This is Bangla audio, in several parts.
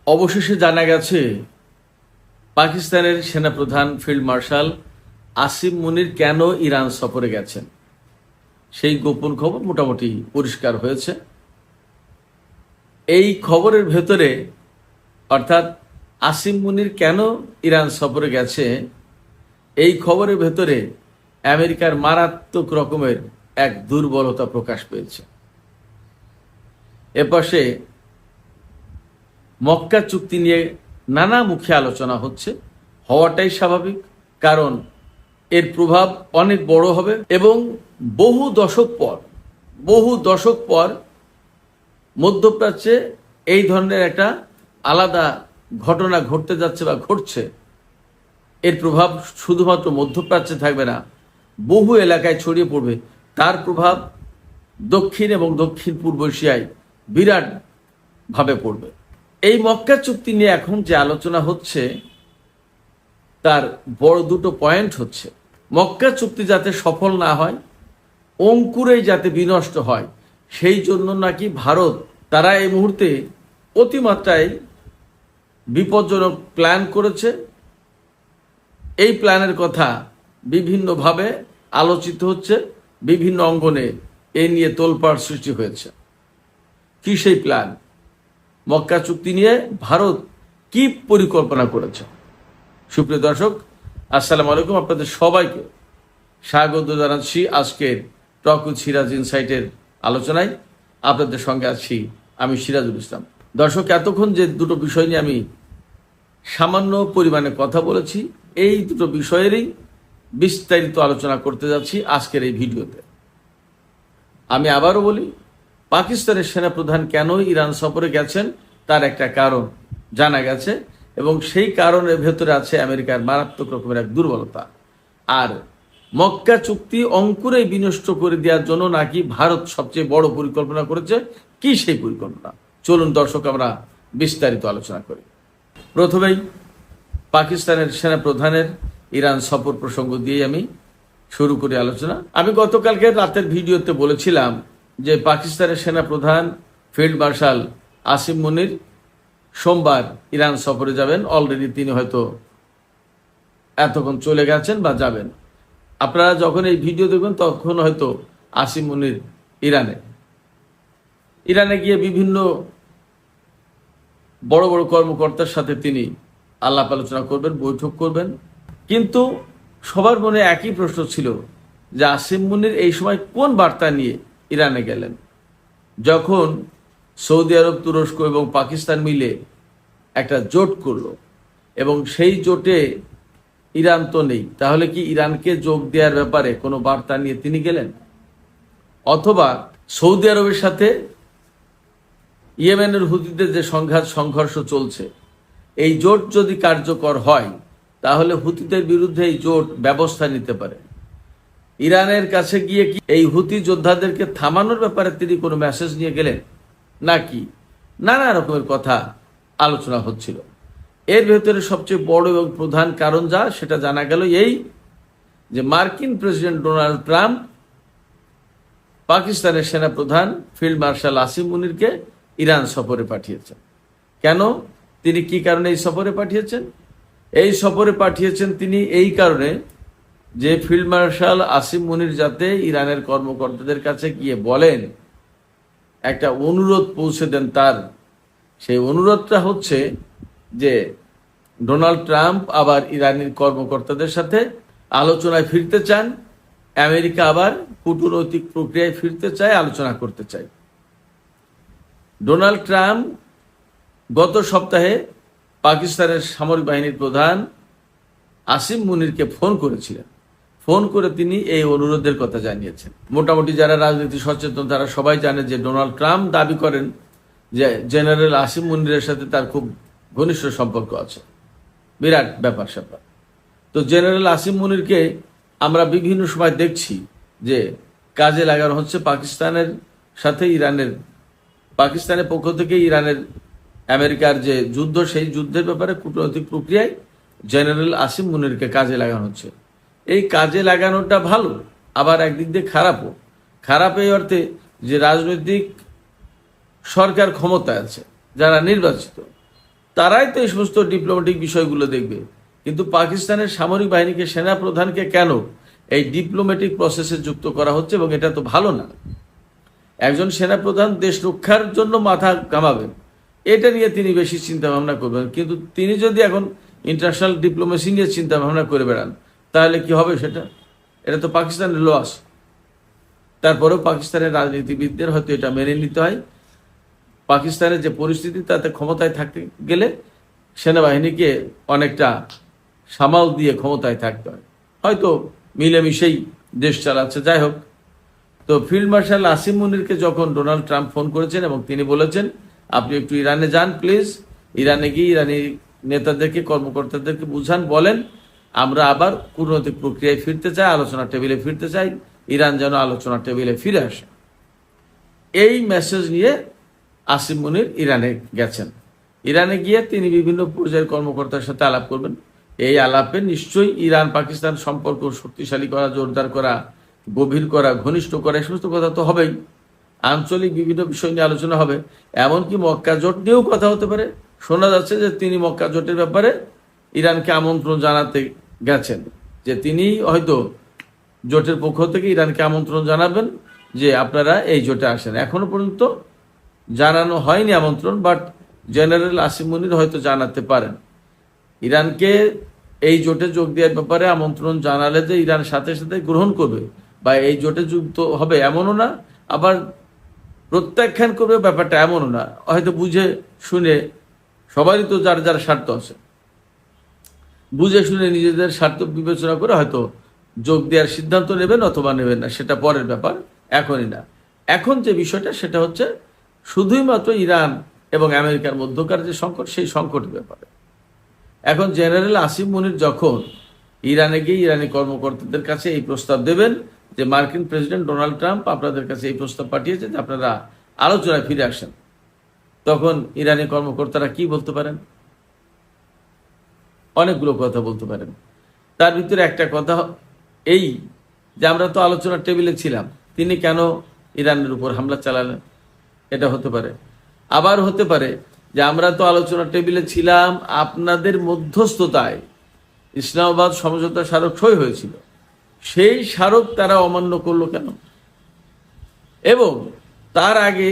অবশেষে জানা গেছে পাকিস্তানের সেনাপ্রধান ফিল্ড মার্শাল আসিম মুনির কেন ইরান সফরে গেছেন। সেই গোপন খবর মোটামুটি পরিষ্কার হয়েছে। এই খবরের ভেতরে অর্থাৎ আসিম মুনির কেন ইরান সফরে গেছে, এই খবরের ভেতরে আমেরিকার মারাত্মক রকমের এক দুর্বলতা প্রকাশ পেয়েছে। এপাশে মক্কা চুক্তি নিয়ে নানা মুখে আলোচনা হচ্ছে, হওয়াটাই স্বাভাবিক, কারণ এর প্রভাব অনেক বড় হবে এবং বহু দশক পর মধ্যপ্রাচ্যে এই ধরনের একটা আলাদা ঘটনা ঘটতে যাচ্ছে বা ঘটছে। এর প্রভাব শুধুমাত্র মধ্যপ্রাচ্যে থাকবে না, বহু এলাকায় ছড়িয়ে পড়বে। তার প্রভাব দক্ষিণ এবং দক্ষিণ পূর্ব এশিয়ায় বিরাট ভাবে পড়বে। এই মক্কা চুক্তি নিয়ে এখন যে আলোচনা হচ্ছে তার বড় দুটো পয়েন্ট হচ্ছে, মক্কা চুক্তি যাতে সফল না হয়, অঙ্কুরেই যাতে বিনষ্ট হয়, সেই জন্য নাকি ভারত তারা এই মুহূর্তে অতিমাত্রায় বিপজ্জনক প্ল্যান করেছে। এই প্ল্যানের কথা বিভিন্নভাবে আলোচিত হচ্ছে, বিভিন্ন অঙ্গনে এ নিয়ে তোলপাড় সৃষ্টি হয়েছে। কি সেই প্ল্যান? মক্কা চুক্তি নিয়ে ভারত কি পরিকল্পনা করেছে? সুপ্রিয় দর্শক, আসসালামু আলাইকুম, আপনাদের সবাইকে স্বাগত জানাচ্ছি আজকের টক উইথ সিরাজ ইনসাইটের আলোচনায়। আপনাদের সঙ্গে আছি আমি সিরাজুল ইসলাম। দর্শক, এতক্ষণ যে দুটো বিষয় নিয়ে আমি সামান্য পরিমাণে কথা বলেছি, এই দুটো বিষয়েরই বিস্তারিত আলোচনা করতে যাচ্ছি আজকের এই ভিডিওতে। আমি আবারও বলি, পাকিস্তানের সেনাপ্রধান কেন ইরান সফরে গেছেন তার একটা কারণ জানা গেছে এবং সেই কারণের ভেতরে আছে আমেরিকার মারাত্মক রকমের এক দুর্বলতা। আর মক্কা চুক্তি অঙ্কুরেই বিনষ্ট করে দেওয়ার জন্য নাকি ভারত সবচেয়ে বড় পরিকল্পনা করেছে। কি সেই পরিকল্পনা? চলুন দর্শক, আমরা বিস্তারিত আলোচনা করি। প্রথমেই পাকিস্তানের সেনাপ্রধানের ইরান সফর প্রসঙ্গ দিয়ে আমি শুরু করি আলোচনা। আমি গতকালকে রাতের ভিডিওতে বলেছিলাম যে পাকিস্তানের সেনাপ্রধান ফিল্ড মার্শাল আসিম মুনির সোমবার ইরান সফরে যাবেন। অলরেডি তিনি হয়তো এতক্ষণ চলে গেছেন বা যাবেন। আপনারা যখন এই ভিডিও দেখবেন তখন হয়তো আসিম মুনির ইরানে গিয়ে বিভিন্ন বড় বড় কর্মকর্তার সাথে তিনি আলাপ আলোচনা করবেন, বৈঠক করবেন। কিন্তু সবার মনে একই প্রশ্ন ছিল যে আসিম মুনির এই সময় কোন বার্তা নিয়ে ইরানে গেলেন? যখন সৌদি আরব, তুরস্ক এবং পাকিস্তান মিলে একটা জোট করলো এবং সেই জোটে ইরান তো নেই, তাহলে কি ইরানকে যোগ দেওয়ার ব্যাপারে কোনো বার্তা নিয়ে তিনি গেলেন? অথবা সৌদি আরবের সাথে ইয়েমেনের হুতিদের যে সংঘর্ষ চলছে, এই জোট যদি কার্যকর হয় তাহলে হুতিদের বিরুদ্ধে এই জোট ব্যবস্থা নিতে পারে। ইরানের কাছে গিয়ে কি এই হুতি যোদ্ধাদেরকে থামানোর ব্যাপারে তিনি কোনো মেসেজ নিয়ে গেলেন নাকি? নানা রকমের কথা আলোচনা হচ্ছিল। এর ভেতরে সবচেয়ে বড় এবং প্রধান কারণ যা সেটা জানা গেল এই যে মার্কিন প্রেসিডেন্ট ডোনাল্ড ট্রাম্প পাকিস্তানের সেনাপ্রধান ফিল্ড মার্শাল আসিম মুনিরকে ইরান সফরে পাঠিয়েছেন। কেন? তিনি কি কারণে এই সফরে পাঠিয়েছেন? এই সফরে পাঠিয়েছেন তিনি এই কারণে যে ফিল্ড মার্শাল আসিম মুনির যাতে ইরানের কর্মকর্তাদের কাছে গিয়ে বলেন, একটা অনুরোধ পৌঁছে দেন তার। সেই অনুরোধটা হচ্ছে যে ডোনাল্ড ট্রাম্প আবার ইরানের কর্মকর্তাদের সাথে আলোচনায় ফিরতে চান, আমেরিকা আবার কূটনৈতিক প্রক্রিয়ায় ফিরতে চায়, আলোচনা করতে চায়। ডোনাল্ড ট্রাম্প গত সপ্তাহে পাকিস্তানের সামরিক বাহিনীর প্রধান আসিম মুনিরকে ফোন করেছিলেন। ফোন করে তিনি এই অনুরোধের কথা জানিয়েছেন। মোটামুটি যারা রাজনীতি সচেতন তারা সবাই জানে যে ডোনাল্ড ট্রাম্প দাবি করেন যে জেনারেল আসিম মুনিরের সাথে তার খুব ঘনিষ্ঠ সম্পর্ক আছে, বিরাট ব্যাপার স্যাপার। তো জেনারেল আসিম মুনিরকে আমরা বিভিন্ন সময় দেখছি যে কাজে লাগানো হচ্ছে পাকিস্তানের সাথে ইরানের, পাকিস্তানের পক্ষ থেকে ইরানের আমেরিকার যে যুদ্ধ, সেই যুদ্ধের ব্যাপারে কূটনৈতিক প্রক্রিয়ায় জেনারেল আসিম মুনিরকে কাজে লাগানো হচ্ছে। এই কাজে লাগানোটা ভালো, আবার একদিক দিয়ে খারাপও। খারাপ এই অর্থে যে রাজনৈতিক সরকার ক্ষমতায় আছে, যারা নির্বাচিত, তারাই তো এই সমস্ত ডিপ্লোম্যাটিক বিষয়গুলো দেখবে। কিন্তু পাকিস্তানের সামরিক বাহিনীকে, সেনা প্রধানকে কেন এই ডিপ্লোম্যাটিক প্রসেসে যুক্ত করা হচ্ছে? এবং এটা তো ভালো না। একজন সেনা প্রধান দেশ রক্ষার জন্য মাথা ঘামাবেন, এটা নিয়ে তিনি বেশি চিন্তা ভাবনা করবেন। কিন্তু তিনি যদি এখন ইন্টারন্যাশনাল ডিপ্লোমেসি নিয়ে চিন্তা ভাবনা করে বেড়ান, তাহলে কি হবে? এটা তো পাকিস্তানের লস। তারপরেও পাকিস্তানের রাজনীতিবিদদের হয়তো এটা মেনে নিতে হয়। পাকিস্তানের যে পরিস্থিতি, তাতে ক্ষমতায় থাকতে গেলে সেনাবাহিনীকে অনেকটা সামাল দিয়ে ক্ষমতায় থাকতে হয়। হয়তো মিলেমিশেই দেশ চালাচ্ছে। যাই হোক, তো ফিল্ড মার্শাল আসিম মুনিরকে যখন ডোনাল্ড ট্রাম্প ফোন করেছেন এবং তিনি বলেছেন আপনি একটু ইরানে যান প্লিজ, ইরানে গিয়ে ইরানি নেতাদেরকে, কর্মকর্তাদেরকে বুঝান, বলেন আমরা আবার কূটনৈতিক প্রক্রিয়ায় ফিরতে চাই, আলোচনার টেবিলে ফিরতে চাই, ইরান যেন আলোচনার টেবিলে ফিরে আসে। এই মেসেজ নিয়ে আসিম মুনির ইরানে গেছেন। ইরানে গিয়ে তিনি বিভিন্ন পর্যায়ের কর্মকর্তার সাথে আলাপ করবেন। এই আলাপে নিশ্চয়ই ইরান পাকিস্তান সম্পর্ক শক্তিশালী করা, জোরদার করা, গভীর করা, ঘনিষ্ঠ করা, এই সমস্ত কথা তো হবেই। আঞ্চলিক বিভিন্ন বিষয় নিয়ে আলোচনা হবে। এমনকি মক্কা জোট নিয়েও কথা হতে পারে। শোনা যাচ্ছে যে তিনি মক্কা জোটের ব্যাপারে ইরানকে আমন্ত্রণ জানাতে গেছেন, যে তিনি হয়তো জোটের পক্ষ থেকে ইরানকে আমন্ত্রণ জানাবেন যে আপনারা এই জোটে আসেন। এখনো পর্যন্ত জানানো হয়নি আমন্ত্রণ, বাট জেনারেল আসিম মুনির হয়তো জানাতে পারেন। ইরানকে এই জোটে যোগ দেওয়ার ব্যাপারে আমন্ত্রণ জানালে যে ইরান সাথে সাথে গ্রহণ করবে বা এই জোটে যুক্ত হবে এমনও না, আবার প্রত্যাখ্যান করবে ব্যাপারটা এমনও না। হয়তো বুঝে শুনে, সবারই তো যার যার স্বার্থ আছে, বুঝে শুনে নিজেদের স্বার্থ বিবেচনা করে হয়তো যোগ দেওয়ার সিদ্ধান্ত নেবেন অথবা নেবেন না, সেটা পরের ব্যাপার, এখনই না। এখন যে বিষয়টা সেটা হচ্ছে শুধুই মাত্র ইরান এবং আমেরিকার মধ্যকার যে সংকট, সেই সংকটের ব্যাপারে। এখন জেনারেল আসিম মুনির যখন ইরানে গিয়ে ইরানি কর্মকর্তাদের কাছে এই প্রস্তাব দেবেন যে মার্কিন প্রেসিডেন্ট ডোনাল্ড ট্রাম্প আপনাদের কাছে এই প্রস্তাব পাঠিয়েছে যে আপনারা আলোচনায় ফিরে আসেন, তখন ইরানি কর্মকর্তারা কি বলতে পারেন? অনেকগুলো কথা বলতে পারেন। তার ভিতরে একটা কথা এই যে আমরা তো আলোচনার টেবিলে ছিলাম, তিনি কেন ইরানের উপর হামলা চালালেন? এটা হতে পারে। আবার হতে পারে যে আমরা তো আলোচনার টেবিলে ছিলাম, আপনাদের মধ্যস্থতায় ইসলামাবাদ সমঝোতা স্মারক সই হয়েছিল, সেই স্মারক তারা অমান্য করলো কেন? এবং তার আগে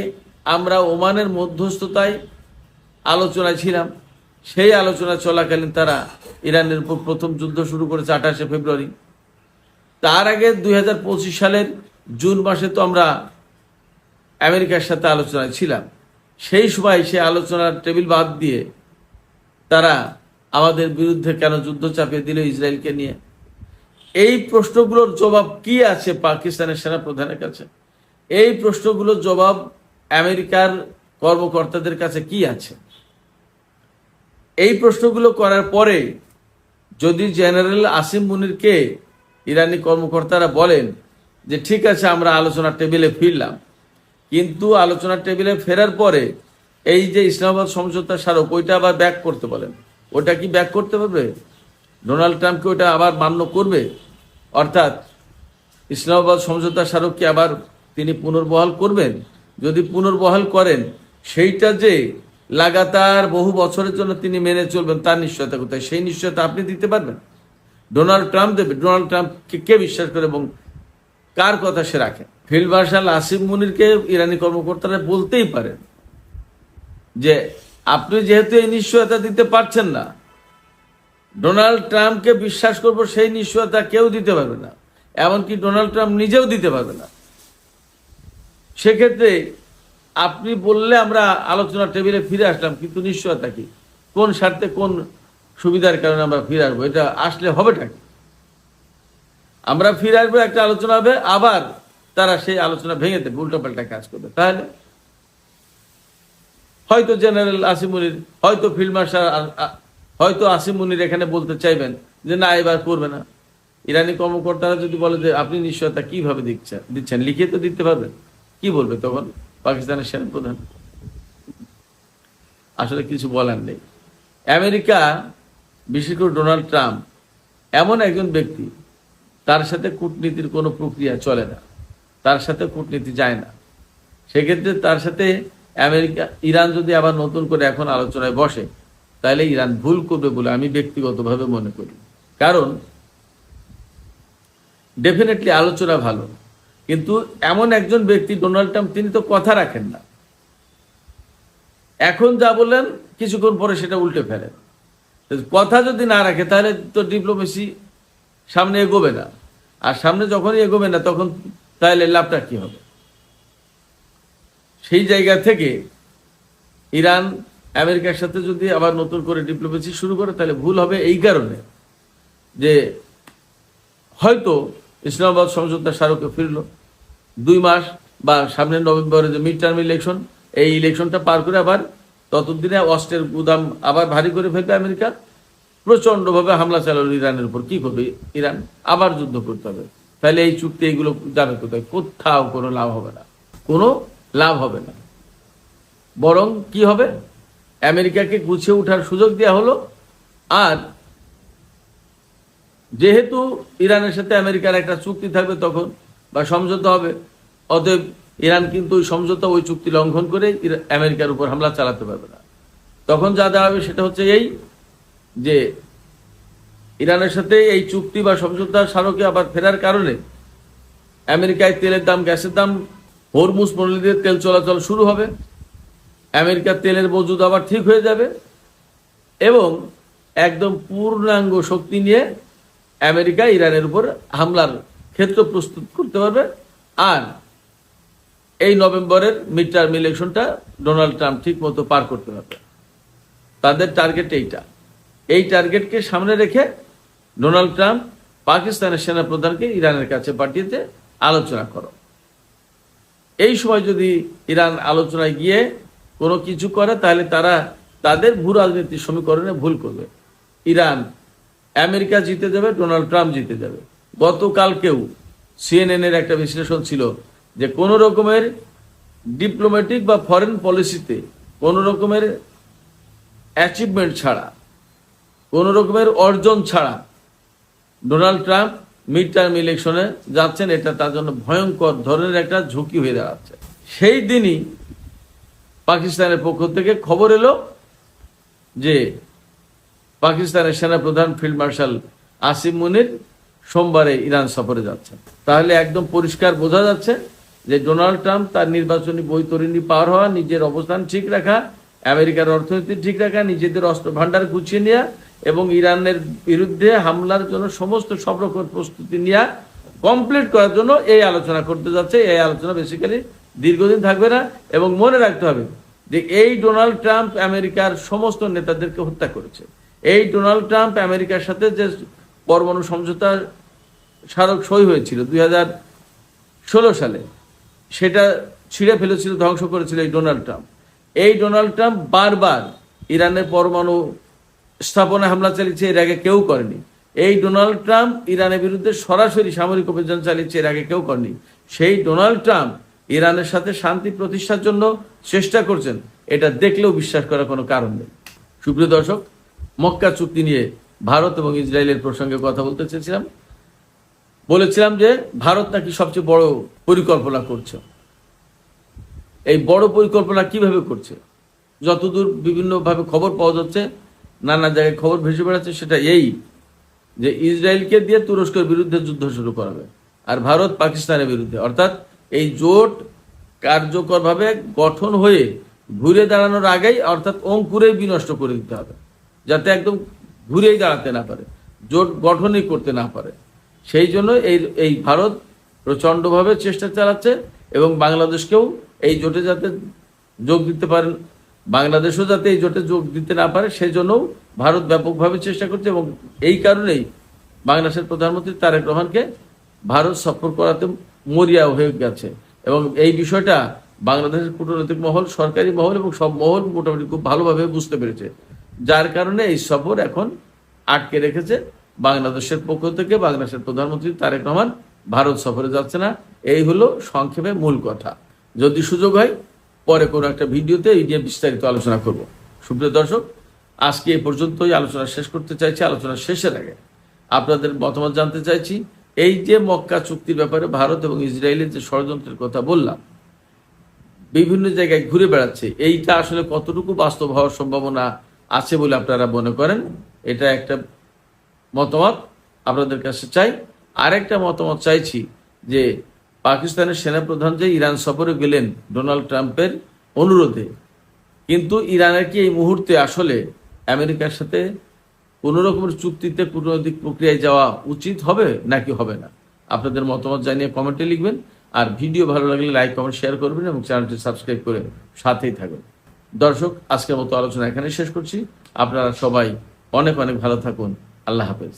আমরা ওমানের মধ্যস্থতায় আলোচনায় ছিলাম, সেই আলোচনা চলাকালীন তারা ইরানের উপর প্রথম যুদ্ধ শুরু করেছে 28শে ফেব্রুয়ারি। তার আগে 2025 সালের জুন মাসে তো আমরা আমেরিকার সাথে আলোচনায় ছিলাম। সেই সময় সে আলোচনার টেবিল বাদ দিয়ে তারা আমাদের বিরুদ্ধে কেন যুদ্ধ চাপিয়ে দিল ইসরায়েলকে নিয়ে? এই প্রশ্নগুলোর জবাব কি আছে পাকিস্তানের সেনা প্রধানের কাছে? এই প্রশ্নগুলোর জবাব আমেরিকার কর্মকর্তাদের কাছে কি আছে? এই প্রশ্নগুলো করার পরে যদি জেনারেল আসিম মুনিরকে ইরানি কর্মকর্তারা বলেন যে ঠিক আছে আমরা আলোচনার টেবিলে ফিরলাম, কিন্তু আলোচনার টেবিলে ফেরার পরে এই যে ইসলামাবাদ সমঝোতা স্মারক, ওইটা আবার ব্যাক করতে বলেন, ওটা কি ব্যাক করতে পারবে? ডোনাল্ড ট্রাম্পকে ওটা আবার মান্য করবে? অর্থাৎ ইসলামাবাদ সমঝোতা স্মারক কি আবার তিনি পুনর্বহাল করবেন? যদি পুনর্বহাল করেন, সেইটা যে লাগাতার বহু বছরের জন্য তিনি মেনে চলবেন, তার নিশ্চয়তা কোথায়? সেই নিশ্চয়তা আপনি দিতে পারবেন? ডোনাল্ড ট্রাম্প দেবে? ডোনাল্ড ট্রাম্পকে কে বিশ্বাস করে এবং কার কথা সে রাখে? ফিল্ড মার্শাল আসিম মুনিরকে ইরানি কর্মকর্তারা বলতেই পারেন যে আপনি যেহেতু এই নিশ্চয়তা দিতে পারছেন না, ডোনাল্ড ট্রাম্পকে বিশ্বাস করব সেই নিশ্চয়তা কেউ দিতে পারবে না, এমনকি ডোনাল্ড ট্রাম্প নিজেও দিতে পারবে না। সেক্ষেত্রে আপনি বললে আমরা আলোচনার টেবিলে ফিরে আসলাম, কিন্তু নিশ্চয়তা কি? কোন স্বার্থে, কোন সুবিধার কারণে আমরা ফিরে আসবো? এটা আসলে হবেটা কি? আমরা ফিরে আসবো, একটা আলোচনা হবে, আবার তারা সেই আলোচনা ভেঙে দেবে, উল্টোপাল্টা কাজ করবে। তাহলে হয়তো জেনারেল আসিম মুনির, হয়তো ফিল্ড মার্শাল, হয়তো আসিম মুনির এখানে বলতে চাইবেন যে না, এবার করবে না। ইরানি কর্মকর্তারা যদি বলে যে আপনি নিশ্চয়তা কিভাবে দিচ্ছেন, লিখিয়ে তো দিতে পারবেন, কি বলবে তখন পাকিস্তানের সেনা প্রধান? আসলে কিছু বলার নেই। আমেরিকা, বিশেষ করে ডোনাল্ড ট্রাম্প এমন একজন ব্যক্তি, তার সাথে কূটনীতির কোনো প্রক্রিয়া চলে না, তার সাথে কূটনীতি যায় না। সেক্ষেত্রে তার সাথে আমেরিকা, ইরান যদি আবার নতুন করে এখন আলোচনায় বসে, তাহলে ইরান ভুল করবে বলে আমি ব্যক্তিগতভাবে মনে করি। কারণ ডেফিনেটলি আলোচনা ভালো, কিন্তু এমন একজন ব্যক্তি ডোনাল্ড ট্রাম্প, তিনি তো কথা রাখেন না। এখন যা বললেন কিছুক্ষণ পরে সেটা উল্টে ফেলেন। কথা যদি না রাখে তাহলে তো ডিপ্লোমেসি সামনে এগোবে না, আর সামনে যখনই এগোবে না তখন তাহলে লাভটা কি হবে? সেই জায়গা থেকে ইরান আমেরিকার সাথে যদি আবার নতুন করে ডিপ্লোমেসি শুরু করে তাহলে ভুল হবে এই কারণে যে হয়তো ইসলামাবাদ সমঝোতা স্মারকে ফিরল 2 মাস বা সামনের নভেম্বরে যে মিড টার্ম ইলেকশন, এই ইলেকশনটা পার করে আবার ততদিনে অস্ত্রের গুদাম আবার ভারী করে ফেলবে আমেরিকা, প্রচন্ডভাবে হামলা চালালো ইরানের উপর। কি করবে ইরান? আবার যুদ্ধ করতে হবে। তাহলে এই চুক্তি এইগুলো যাবে কোথায়? কোথাও কোনো লাভ হবে না, কোনো লাভ হবে না। বরং কি হবে, আমেরিকাকে গুছিয়ে ওঠার সুযোগ দেওয়া হলো। আর যেহেতু ইরানের সাথে আমেরিকার একটা চুক্তি থাকবে তখন, বা সমঝোতা হবে, অতএব ইরান কিন্তু ওই সমঝোতা ওই চুক্তি লঙ্ঘন করে আমেরিকার উপর হামলা চালাতে পারবে না। তখন যা দাঁড়াবে সেটা হচ্ছে এই যে ইরানের সাথে এই চুক্তি বা সমঝোতা স্মারকে আবার ফেরার কারণে আমেরিকায় তেলের দাম, গ্যাসের দাম, হরমুজ প্রণালী দিয়ে তেল চলাচল শুরু হবে, আমেরিকার তেলের মজুদ আবার ঠিক হয়ে যাবে এবং একদম পূর্ণাঙ্গ শক্তি নিয়ে আমেরিকা ইরানের উপর হামলার ক্ষেত্র প্রস্তুত করতে পারবে। আর এই নভেম্বরের মিড টার্ম ইলেকশনটা ডোনাল্ড ট্রাম্প ঠিক মতো পার করতে পারবে। তাদের টার্গেট এইটা। এই টার্গেটকে সামনে রেখে ডোনাল্ড ট্রাম্প পাকিস্তানের সেনাপ্রধানকে ইরানের কাছে পাঠিয়েতে আলোচনা করো। এই সময় যদি ইরান আলোচনায় গিয়ে কোনো কিছু করে তাহলে তারা তাদের ভূ রাজনীতির সমীকরণে ভুল করবে। ইরান, আমেরিকা জিতে যাবে, ডোনাল্ড ট্রাম্প জিতে যাবে। গতকালকেও CNN এর একটা বিশ্লেষণ ছিল যে কোনো রকমের ডিপ্লোম্যাটিক বা ফরেন পলিসিতে কোনো রকমের অ্যাচিভমেন্ট ছাড়া, কোনো রকমের অর্জন ছাড়া ডোনাল্ড ট্রাম্প মিড টার্ম ইলেকশনে যাচ্ছেন, এটা তার জন্য ভয়ঙ্কর ধরনের একটা ঝুঁকি হয়ে দাঁড়াচ্ছে। সেই দিনই পাকিস্তানের পক্ষ থেকে খবর এলো যে পাকিস্তানের সেনাপ্রধান ফিল্ড মার্শাল আসিম মুনির সোমবারে ইরান সফরে যাচ্ছেন। তাহলে একদম পরিষ্কার বোঝা যাচ্ছে যে ডোনাল্ড ট্রাম্প তার নির্বাচনী বৈতরণী পার হওয়া, নিজের অবস্থান ঠিক রাখা, আমেরিকার অর্থনীতি ঠিক রাখা, নিজেদের অস্ত্র ভান্ডার গুছিয়ে নেওয়া এবং ইরানের বিরুদ্ধে হামলার জন্য সমস্ত সব রকম প্রস্তুতি নেওয়া কমপ্লিট করার জন্য এই আলোচনা করতে যাচ্ছে। এই আলোচনা বেসিক্যালি দীর্ঘদিন থাকবে না এবং মনে রাখতে হবে যে এই ডোনাল্ড ট্রাম্প আমেরিকার সমস্ত নেতাদেরকে হত্যা করেছে। এই ডোনাল্ড ট্রাম্প আমেরিকার সাথে যে পরমাণু সমঝোতার স্মারক সই হয়েছিল 2016 সালে, সেটা ছিঁড়ে ফেলেছিল, ধ্বংস করেছিল এই ডোনাল্ড ট্রাম্প। এই ডোনাল্ড ট্রাম্প বারবার ইরানের পরমাণু স্থাপনায় হামলা চালিয়েছে, এর আগে কেউ করেনি। এই ডোনাল্ড ট্রাম্প ইরানের বিরুদ্ধে সরাসরি সামরিক অভিযান চালিয়েছে, এর আগে কেউ করেনি। সেই ডোনাল্ড ট্রাম্প ইরানের সাথে শান্তি প্রতিষ্ঠার জন্য চেষ্টা করছেন, এটা দেখলেও বিশ্বাস করার কোনো কারণ নেই। সুপ্রিয় দর্শক, মক্কা চুক্তি নিয়ে ভারত এবং ইসরায়েলের প্রসঙ্গে কথা বলতে চেয়েছিলাম। বলেছিলাম যে ভারত নাকি সবচেয়ে বড় পরিকল্পনা করছে। এই বড় পরিকল্পনা কিভাবে করছে? যতদূর বিভিন্নভাবে খবর পাওয়া যাচ্ছে, নানা জায়গায় খবর ভেসে বেড়াচ্ছে, সেটা এই যে ইসরায়েলকে দিয়ে তুরস্কের বিরুদ্ধে যুদ্ধ শুরু করাবে আর ভারত পাকিস্তানের বিরুদ্ধে। অর্থাৎ এই জোট কার্যকরভাবে গঠন হয়ে ঘুরে দাঁড়ানোর আগেই, অর্থাৎ অঙ্কুরেই বিনষ্ট করে দিতে হবে, যাতে একদম ঘুরেই দাঁড়াতে না পারে, জোট গঠনই করতে না পারে। সেই জন্য এই ভারত প্রচণ্ডভাবে চেষ্টা চালাচ্ছে এবং বাংলাদেশকেও এই জোটে যাতে যোগ দিতে পারেন, বাংলাদেশও যাতে এই জোটে যোগ দিতে না পারে সেই জন্যও ভারত ব্যাপকভাবে চেষ্টা করছে। এবং এই কারণেই বাংলাদেশের প্রধানমন্ত্রী তারেক রহমানকে ভারত সফর করাতে মরিয়া হয়ে গেছে। এবং এই বিষয়টা বাংলাদেশের কূটনৈতিক মহল, সরকারি মহল এবং সব মহল মোটামুটি খুব ভালোভাবে বুঝতে পেরেছে, যার কারণে এই সফর এখন আটকে রেখেছে বাংলাদেশের পক্ষ থেকে। বাংলাদেশের প্রধানমন্ত্রী তারেক রহমান ভারত সফরে যাচ্ছে না, এই হলো সংক্ষেপে মূল কথা। যদি সুযোগ হয় পরে কোনো একটা ভিডিওতে এই নিয়ে বিস্তারিত আলোচনা করব। সুপ্রিয় দর্শক, আজকে এই পর্যন্তই আলোচনা শেষ করতে চাইছি। আলোচনা শেষের আগে আপনাদের মতামত জানতে চাইছি। এই যে মক্কা চুক্তির ব্যাপারে ভারত এবং ইসরায়েলের যে ষড়যন্ত্রের কথা বললাম, বিভিন্ন জায়গায় ঘুরে বেড়াচ্ছে, এইটা আসলে কতটুকু বাস্তব হওয়ার সম্ভাবনা আছে বলে আপনারা মনে করেন। এটা একটা মতামত আপনাদের কাছে চাই। আরেকটা মতামত চাইছি যে পাকিস্তানের সেনাপ্রধান যে ইরান সফরে গেলেন ডোনাল্ড ট্রাম্পের অনুরোধে, কিন্তু ইরানের কি এই মুহূর্তে আসলে আমেরিকার সাথে কোন রকমের চুক্তিতে কূটনৈতিক প্রক্রিয়ায় যাওয়া উচিত হবে নাকি হবে না? আপনাদের মতামত জানিয়ে কমেন্টে লিখবেন। আর ভিডিও ভালো লাগলে লাইক কমেন্ট শেয়ার করবেন এবং চ্যানেলটি সাবস্ক্রাইব করে সাথেই থাকবেন। দর্শক, আজকের মতো আলোচনা এখানে শেষ করছি। আপনারা সবাই অনেক অনেক ভালো থাকুন। আল্লাহ হাফেজ।